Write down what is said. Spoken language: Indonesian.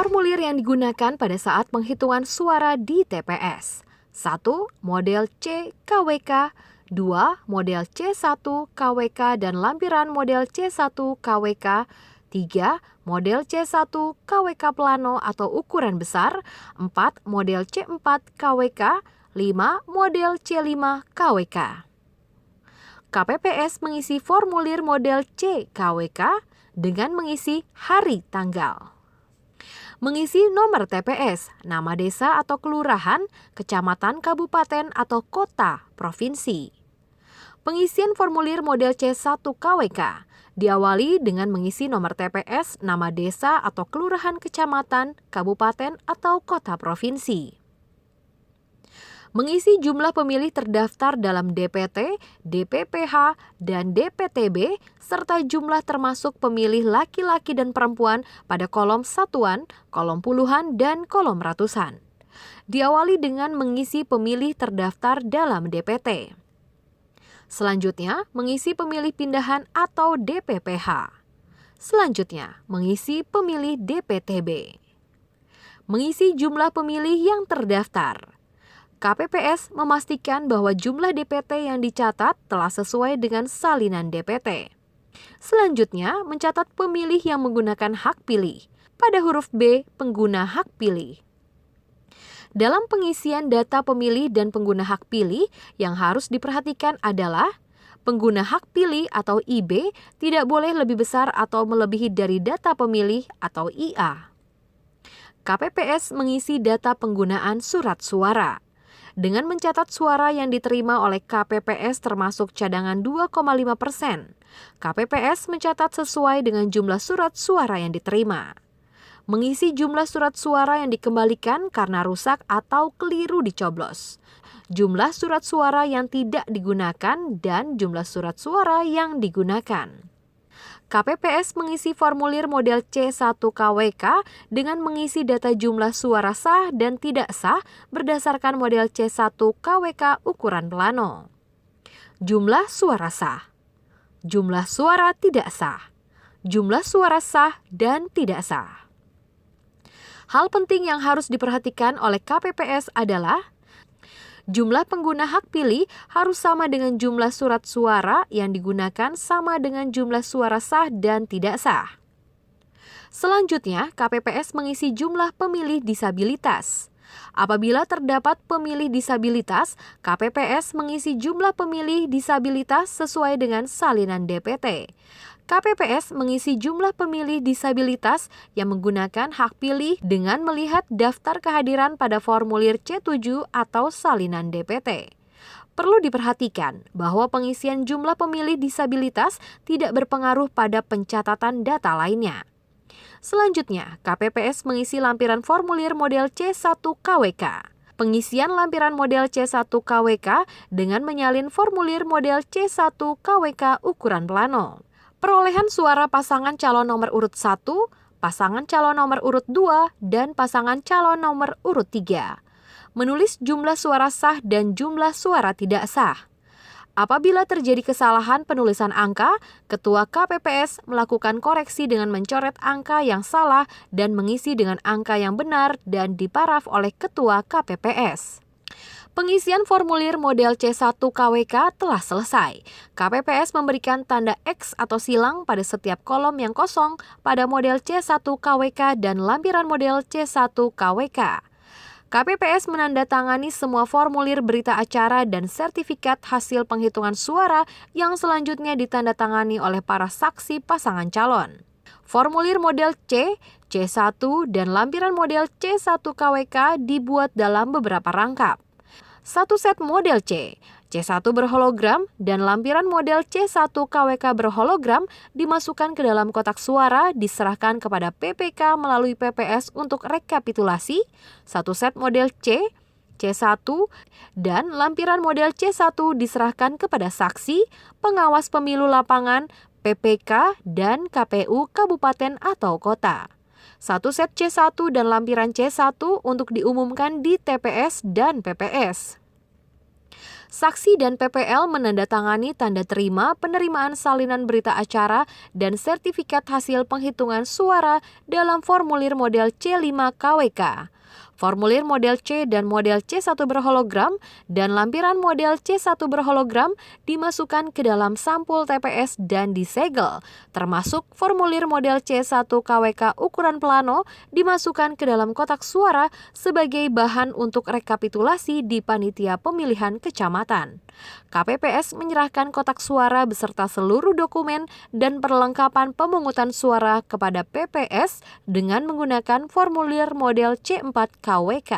Formulir yang digunakan pada saat penghitungan suara di TPS. 1. Model C KWK. 2. Model C1 KWK dan lampiran model C1 KWK. 3. Model C1 KWK plano atau ukuran besar. 4. Model C4 KWK. 5. Model C5 KWK. KPPS mengisi formulir model C KWK dengan mengisi hari tanggal. Mengisi nomor TPS, nama desa atau kelurahan, kecamatan, kabupaten, atau kota, provinsi. Pengisian formulir model C1 KWK diawali dengan mengisi nomor TPS, nama desa atau kelurahan, kecamatan, kabupaten, atau kota, provinsi. Mengisi jumlah pemilih terdaftar dalam DPT, DPPH, dan DPTB, serta jumlah termasuk pemilih laki-laki dan perempuan pada kolom satuan, kolom puluhan, dan kolom ratusan. Diawali dengan mengisi pemilih terdaftar dalam DPT. Selanjutnya, mengisi pemilih pindahan atau DPPH. Selanjutnya, mengisi pemilih DPTB. Mengisi jumlah pemilih yang terdaftar. KPPS memastikan bahwa jumlah DPT yang dicatat telah sesuai dengan salinan DPT. Selanjutnya, mencatat pemilih yang menggunakan hak pilih. Pada huruf B, pengguna hak pilih. Dalam pengisian data pemilih dan pengguna hak pilih, yang harus diperhatikan adalah pengguna hak pilih atau IB tidak boleh lebih besar atau melebihi dari data pemilih atau IA. KPPS mengisi data penggunaan surat suara. Dengan mencatat suara yang diterima oleh KPPS termasuk cadangan 2,5%, KPPS mencatat sesuai dengan jumlah surat suara yang diterima. Mengisi jumlah surat suara yang dikembalikan karena rusak atau keliru dicoblos. Jumlah surat suara yang tidak digunakan dan jumlah surat suara yang digunakan. KPPS mengisi formulir model C1 KWK dengan mengisi data jumlah suara sah dan tidak sah berdasarkan model C1 KWK ukuran plano. Jumlah suara sah, jumlah suara tidak sah, jumlah suara sah dan tidak sah. Hal penting yang harus diperhatikan oleh KPPS adalah jumlah pengguna hak pilih harus sama dengan jumlah surat suara yang digunakan sama dengan jumlah suara sah dan tidak sah. Selanjutnya, KPPS mengisi jumlah pemilih disabilitas. Apabila terdapat pemilih disabilitas, KPPS mengisi jumlah pemilih disabilitas sesuai dengan salinan DPT. KPPS mengisi jumlah pemilih disabilitas yang menggunakan hak pilih dengan melihat daftar kehadiran pada formulir C7 atau salinan DPT. Perlu diperhatikan bahwa pengisian jumlah pemilih disabilitas tidak berpengaruh pada pencatatan data lainnya. Selanjutnya, KPPS mengisi lampiran formulir model C1 KWK. Pengisian lampiran model C1 KWK dengan menyalin formulir model C1 KWK ukuran plano. Perolehan suara pasangan calon nomor urut 1, pasangan calon nomor urut 2, dan pasangan calon nomor urut 3. Menulis jumlah suara sah dan jumlah suara tidak sah. Apabila terjadi kesalahan penulisan angka, Ketua KPPS melakukan koreksi dengan mencoret angka yang salah dan mengisi dengan angka yang benar dan diparaf oleh Ketua KPPS. Pengisian formulir model C1 KWK telah selesai. KPPS memberikan tanda X atau silang pada setiap kolom yang kosong pada model C1 KWK dan lampiran model C1 KWK. KPPS menandatangani semua formulir berita acara dan sertifikat hasil penghitungan suara yang selanjutnya ditandatangani oleh para saksi pasangan calon. Formulir model C, C1, dan lampiran model C1 KWK dibuat dalam beberapa rangkap. Satu set model C, C1 berhologram, dan lampiran model C1 KWK berhologram dimasukkan ke dalam kotak suara diserahkan kepada PPK melalui PPS untuk rekapitulasi. Satu set model C, C1, dan lampiran model C1 diserahkan kepada saksi, pengawas pemilu lapangan, PPK, dan KPU kabupaten atau kota. Satu set C1 dan lampiran C1 untuk diumumkan di TPS dan PPS. Saksi dan PPL menandatangani tanda terima penerimaan salinan berita acara dan sertifikat hasil penghitungan suara dalam formulir model C5 KWK. Formulir model C dan model C1 berhologram dan lampiran model C1 berhologram dimasukkan ke dalam sampul TPS dan disegel, termasuk formulir model C1 KWK ukuran plano dimasukkan ke dalam kotak suara sebagai bahan untuk rekapitulasi di panitia pemilihan kecamatan. KPPS menyerahkan kotak suara beserta seluruh dokumen dan perlengkapan pemungutan suara kepada PPS dengan menggunakan formulir model C4 KWK.